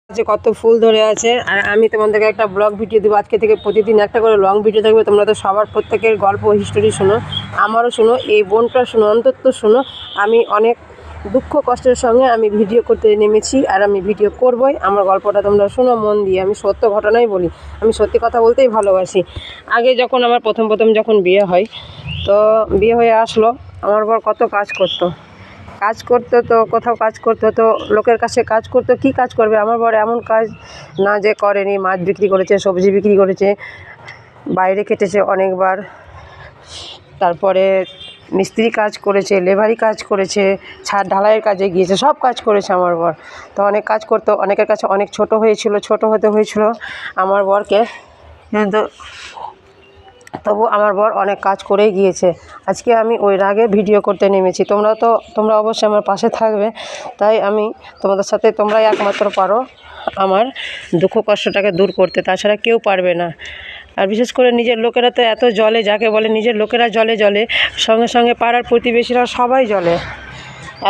যে কত ফুল ধরে আছে। আর আমি তোমাদেরকে একটা ব্লগ ভিডিও দেবো আজকে থেকে, প্রতিদিন একটা করে লং ভিডিও থাকবে। তোমরা তো সবার প্রত্যেকের গল্প হিস্টোরি শোনো, আমারও শোনো, এই বোনটা শোনো, অন্তত শোনো। আমি অনেক দুঃখ কষ্টের সঙ্গে আমি ভিডিও করতে নেমেছি, আর আমি ভিডিও করবই। আমার গল্পটা তোমরা শোনো মন দিয়ে। আমি সত্য ঘটনাই বলি, আমি সত্যি কথা বলতেই ভালোবাসি। আগে যখন আমার প্রথম যখন বিয়ে হয়, তো বিয়ে হয়ে আসলো, আমার বর কত কাজ করতো, তো কোথাও কাজ করতো, তো লোকের কাছে কাজ করতো। কি কাজ করবে? আমার বর এমন কাজ না যে করেনি। মাছ বিক্রি করেছে, সবজি বিক্রি করেছে, বাইরে কেটেছে অনেকবার, তারপরে মিস্ত্রি কাজ করেছে, লেবারি কাজ করেছে, ছাদ ঢালাইয়ের কাজে গিয়েছে, সব কাজ করেছে আমার বর। তো অনেক কাজ করতো, অনেকের কাছে অনেক ছোট হতে হয়েছিল আমার বরকে, কিন্তু তবু আমার বর অনেক কাজ করেই গিয়েছে। আজকে আমি ওই রাগে ভিডিও করতে নেমেছি। তোমরা অবশ্যই আমার পাশে থাকবে, তাই আমি তোমাদের সাথে, তোমরাই একমাত্র পারো আমার দুঃখ কষ্টটাকে দূর করতে, তাছাড়া কেউ পারবে না। আর বিশেষ করে নিজের লোকেরা তো এত জলে, যাকে বলে নিজের লোকেরা জলে সঙ্গে সঙ্গে পাড়ার প্রতিবেশীরা সবাই জলে,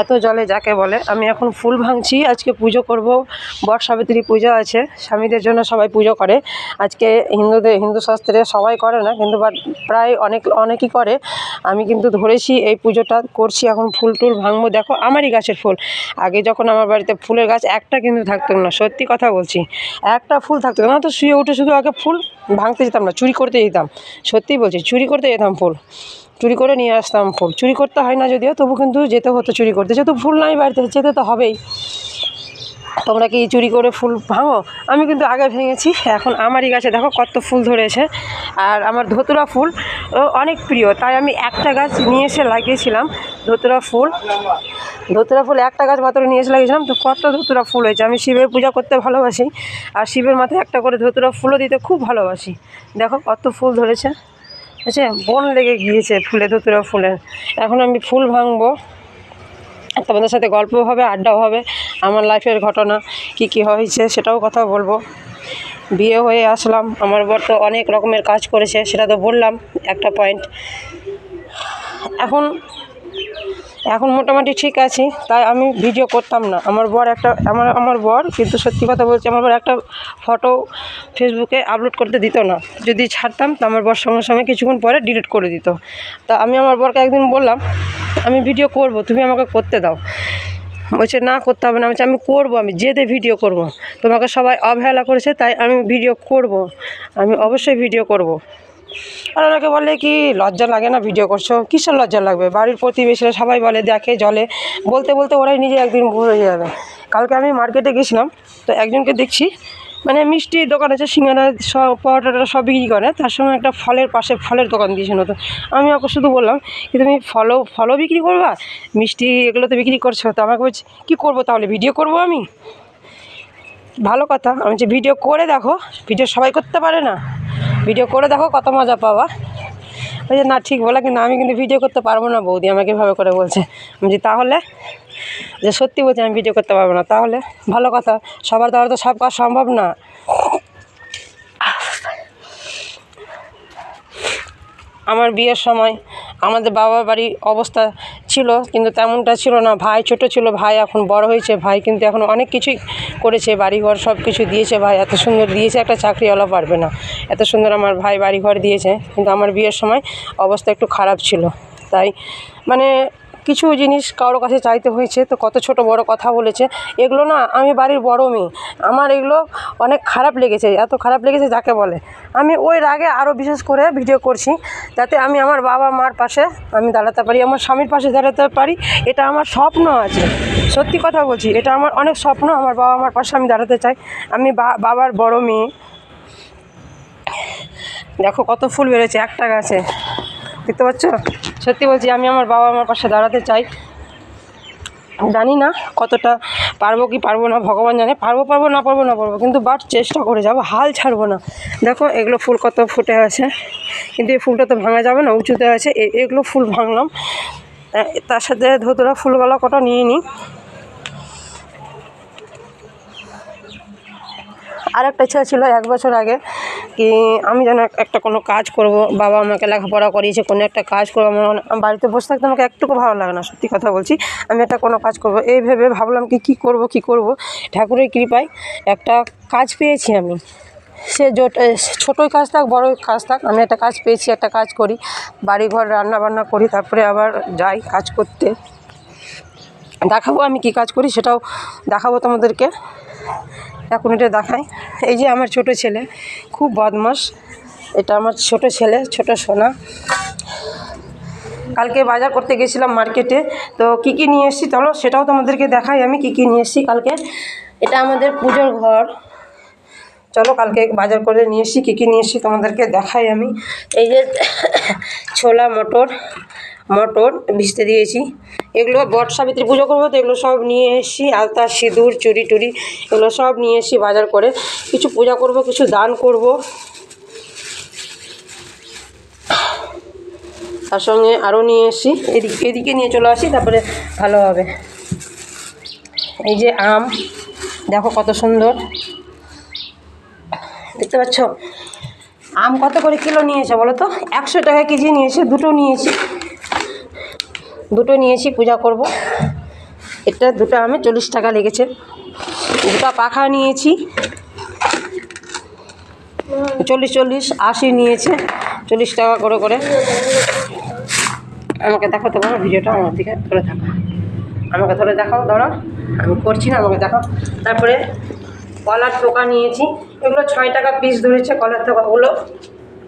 এত জলে যাকে বলে। আমি এখন ফুল ভাঙছি, আজকে পুজো করব। বট সাবিত্রী পূজা আছে, স্বামীদের জন্য সবাই পুজো করে আজকে। হিন্দু শাস্ত্রে সবাই করে না, কিন্তু প্রায় অনেকই করে। আমি কিন্তু ধরেছি এই পুজোটা করছি, এখন ফুল টুল ভাঙবো। দেখো আমারই গাছের ফুল। আগে যখন আমার বাড়িতে ফুলের গাছ একটা কিন্তু থাকতো না, সত্যি কথা বলছি, একটা ফুল থাকতো না। তো শুয়ে উঠে শুধু আগে ফুল ভাঙতে যেতাম না, চুরি করতে যেতাম। সত্যি বলছি, চুরি করতে যেতাম, ফুল চুরি করে নিয়ে আসতাম। ফুল চুরি করতে হয় না যদিও, তবু কিন্তু যেতে হতো চুরি করতে, যেহেতু ফুল নাই বাড়িতে, যেতে তো হবেই। তোমরা কি চুরি করে ফুল ভাঙো? আমি কিন্তু আগে ভেঙেছি। এখন আমারই গাছে দেখো কত ফুল ধরেছে। আর আমার ধতুরা ফুল অনেক প্রিয়, তাই আমি একটা গাছ নিয়ে এসে লাগিয়েছিলাম। ধতুরা ফুল একটা গাছ মাত্র নিয়ে এসে লাগিয়েছিলাম, তো কত ধতুরা ফুল হয়েছে। আমি শিবের পূজা করতে ভালোবাসি, আর শিবের মাথায় একটা করে ধতুরা ফুলও দিতে খুব ভালোবাসি। দেখো কত ফুল ধরেছে, আচ্ছা বন লেগে গিয়েছে ধতুরা ফুলের। এখন আমি ফুল ভাঙবো, তোমাদের সাথে গল্প হবে, আড্ডাও হবে, আমার লাইফের ঘটনা কি হয়েছে সেটাও কথা বলবো। বিয়ে হয়ে আসলাম, আমার বর তো অনেক রকমের কাজ করেছে, সেটা তো বললাম একটা পয়েন্ট। এখন মোটামুটি ঠিক আছি, তাই আমি ভিডিও করতাম না। আমার বর কিন্তু সত্যি কথা বলছি, আমার বর একটা ফটো ফেসবুকে আপলোড করতে দিত না। যদি ছাড়তাম তো আমার বর সঙ্গে সঙ্গে কিছুক্ষণ পরে ডিলিট করে দিত। তা আমি আমার বরকে একদিন বললাম, আমি ভিডিও করব, তুমি আমাকে করতে দাও। বলছে না, করতে হবে না। আমি করবো, আমি জেদে ভিডিও করব। তোমাকে সবাই অবহেলা করেছে, তাই আমি ভিডিও করব, আমি অবশ্যই ভিডিও করব। আর ওনাকে বললে কি লজ্জা লাগে না? ভিডিও করছো, কিসের লজ্জা লাগবে? বাড়ির প্রতিবেশীরা সবাই বলে, দেখে জলে, বলতে বলতে ওরাই নিজে একদিন ভুল হয়ে যাবে। কালকে আমি মার্কেটে গেছিলাম, তো একজনকে দেখছি, মানে মিষ্টির দোকান আছে, সিঙ্গারা সব পরোটা সব বিক্রি করে, তার সঙ্গে একটা ফলের দোকান দিয়েছিল। তো আমি ওকে শুধু বললাম কি, তুমি ফলও বিক্রি করবা, মিষ্টি এগুলো তো বিক্রি করছো? তো আমাকে বলছি কী করবো তাহলে, ভিডিও করব আমি? ভালো কথা, আমি যে ভিডিও করে দেখো, ভিডিও সবাই করতে পারে না, ভিডিও করে দেখো কত মজা পাবা। ওই যে না, ঠিক বলা, কিন্তু আমি কিন্তু ভিডিও করতে পারবো না বৌদি, আমাকে এভাবে করে বলছে। আমি যে তাহলে, যে সত্যি বলছি আমি ভিডিও করতে পারবো না, তাহলে ভালো কথা, সবার দ্বারা তো সব কাজ সম্ভব না। আমার বিয়ের সময় আমাদের বাবার বাড়ির অবস্থা ছিল, কিন্তু তেমনটা ছিল না। ভাই ছোট ছিল, ভাই এখন বড় হয়েছে। ভাই কিন্তু এখন অনেক কিছুই করেছে, বাড়িঘর সব কিছু দিয়েছে। ভাই এত সুন্দর দিয়েছে, একটা চাকরিওয়ালা পারবে না এত সুন্দর আমার ভাই বাড়িঘর দিয়েছে। কিন্তু আমার বিয়ের সময় অবস্থা একটু খারাপ ছিল, তাই মানে কিছু জিনিস কারোর কাছে চাইতে হয়েছে। তো কত ছোট বড় কথা বলেছে, এগুলো না, আমি বাড়ির বড় মেয়ে, আমার এগুলো অনেক খারাপ লেগেছে, এত খারাপ লেগেছে যাকে বলে। আমি ওই রাগে আরও বিশেষ করে ভিডিও করছি, যাতে আমি আমার বাবা মার পাশে আমি দাঁড়াতে পারি, আমার স্বামীর পাশে দাঁড়াতে পারি। এটা আমার স্বপ্ন আছে, সত্যি কথা বলছি, এটা আমার অনেক স্বপ্ন। আমার বাবা মার পাশে আমি দাঁড়াতে চাই। আমি বাবার বড় মেয়ে। দেখো কত ফুল বেরোচ্ছে একটা গাছে, দেখতে পাচ্ছ? সত্যি বলছি, আমি আমার বাবা মার পাশে দাঁড়াতে চাই। জানি না কতটা পারবো কি পারবো না, ভগবান জানে। পারবো না পারবো, কিন্তু চেষ্টা করে যাবো, হাল ছাড়বো না। দেখো এগুলো ফুল কত ফুটে আছে, কিন্তু এই ফুলটা তো ভাঙা যাবে না, উঁচুতে আছে। এগুলো ফুল ভাঙলাম, তার সাথে ধতুরা ফুলগুলো কটা নিয়ে নিই। আর একটা ইচ্ছা ছিল 1 বছর আগে কি আমি যেন একটা কোনো কাজ করব, বাবা আমাকে লেখাপড়া করিয়েছে, কোনো একটা কাজ করবো। আমার বাড়িতে বসে থাকতে আমাকে একটুকু ভালো লাগে না, সত্যি কথা বলছি। আমি একটা কোনো কাজ করব এই ভেবে ভাবলাম কি কী করব। ঠাকুরের কৃপায় একটা কাজ পেয়েছি আমি। সে ছোটোই কাজ থাক বড়োই কাজ থাক, আমি একটা কাজ পেয়েছি, একটা কাজ করি, বাড়িঘর রান্নাবান্না করি, তারপরে আবার যাই কাজ করতে। দেখাবো আমি কী কাজ করি, সেটাও দেখাবো তোমাদেরকে। এখন এটা দেখাই। এই যে আমার ছোট ছেলে, খুব বদমাশ। এটা আমার ছোট ছেলে, ছোট সোনা। কালকে বাজার করতে গেছিলাম মার্কেটে, তো কী নিয়ে এসেছি চলো সেটাও তোমাদেরকে দেখাই আমি কী নিয়ে এসেছি কালকে। এটা আমাদের পুজোর ঘর। চলো কালকে বাজার করে নিয়ে এসেছি, কী নিয়ে এসেছি তোমাদেরকে দেখাই আমি। এই যে ছোলা মটর ভিজতে দিয়েছি। এগুলো বট সাবিত্রী পুজো করবো তো এগুলো সব নিয়ে এসেছি, আলতা সিঁদুর চুড়ি টুড়ি এগুলো সব নিয়ে এসেছি বাজার করে। কিছু পূজা করব, কিছু দান করব, তার সঙ্গে আরও নিয়ে এসেছি। এদিকে নিয়ে চলে আসি, তারপরে ভালো হবে। এই যে আম, দেখো কত সুন্দর, দেখতে পাচ্ছ? আম কত করে কিলো নিয়েছে বলো তো? 100 টাকা কেজি নিয়েছে। দুটো নিয়েছি পূজা করব। এটা দুটো আমে 40 টাকা লেগেছে। দুটো পাখা নিয়েছি 40, 80 নিয়েছে, 40 টাকা করে। আমাকে দেখাতে পারো ভিডিওটা, আমার দিকে ধরে থাকো, আমাকে ধরে দেখাও, ধরো আমি করছি না, আমাকে দেখাও। তারপরে কলার থোকা নিয়েছি, এগুলো 6 টাকা পিস ধরেছে কলার থোকাগুলো।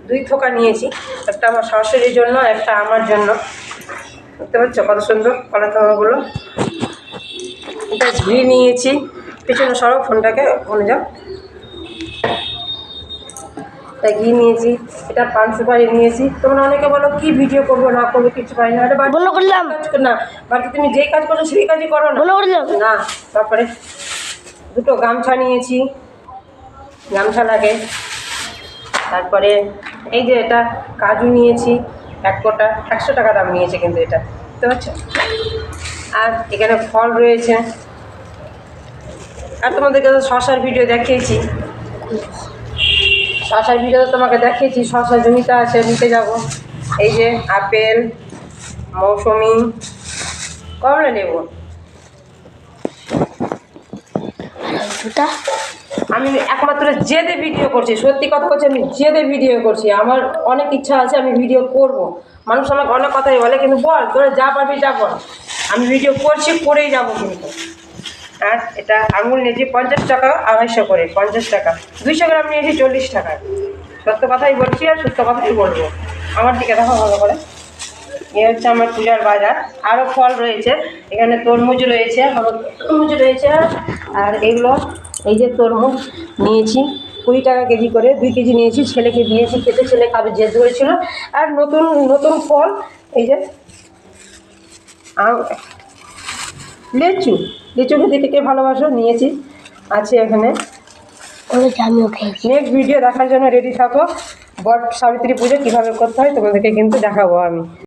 2 থোকা নিয়েছি, একটা আমার শাশুড়ির জন্য, একটা আমার জন্য। দেখতে পাচ্ছ কত সুন্দর কলার থোকাগুলো। এটা ঘি নিয়েছি, পিছনে সরো ফোনটাকে, ওখানে যাও। এটা ঘি নিয়েছি, এটা পান সুপারি নিয়েছি। তোমরা অনেকে বলো কি ভিডিও করবো না করবো কিছু পাই না, না বাড়িতে তুমি যেই কাজ করো সেই কাজই করো না। তারপরে 2টো গামছা নিয়েছি, গামছা লাগে। তারপরে এই যে এটা কাজু নিয়েছি 1 কোটা, 100 টাকা দাম নিয়েছে কিন্তু এটা, বুঝতে পারছো? আর এখানে ফল রয়েছে। আর তোমাদেরকে তো শশার ভিডিও দেখিয়েছি, শশার ভিডিও তোমাকে দেখিয়েছি। শশা জমিতে আছে, নিতে যাব। এই যে আপেল, মৌসুমি, কমলা লেবু। আমি একমাত্র জেদে ভিডিও করছি, সত্যি কথা বলছি, আমি জেদে ভিডিও করছি। আমার অনেক ইচ্ছা আছে, আমি ভিডিও করব। মানুষ আমাকে অনেক কথাই বলে, কিন্তু বল তোরা যা পারবি যা বল, আমি ভিডিও করছি, করেই যাবো কিন্তু। আর এটা আঙুল নিয়েছি 50 টাকা, 250 করে 50 টাকা। 200 গ্রাম নিয়েছি 40 টাকা। সত্য কথাই বলছি আর সত্য কথাই বলবো। আমার দিকে দেখো ভালো করে। এ হচ্ছে আমার পূজার বাজার। আরও ফল রয়েছে, এখানে তরমুজ রয়েছে, আর এগুলো এই যে তরমুজ নিয়েছি 20 টাকা কেজি করে, 2 কেজি নিয়েছি, ছেলেকে দিয়েছি খেতে, ছেলে খাবে জেদ ধরেছিল। আর নতুন ফল এই যে লিচু খেতে কে ভালোবাসো, নিয়েছি, আছে এখানে। নেক্সট ভিডিও দেখার জন্য রেডি থাকো। বট সাবিত্রী পুজো কীভাবে করতে হয় তোমাদেরকে কিন্তু দেখাবো আমি।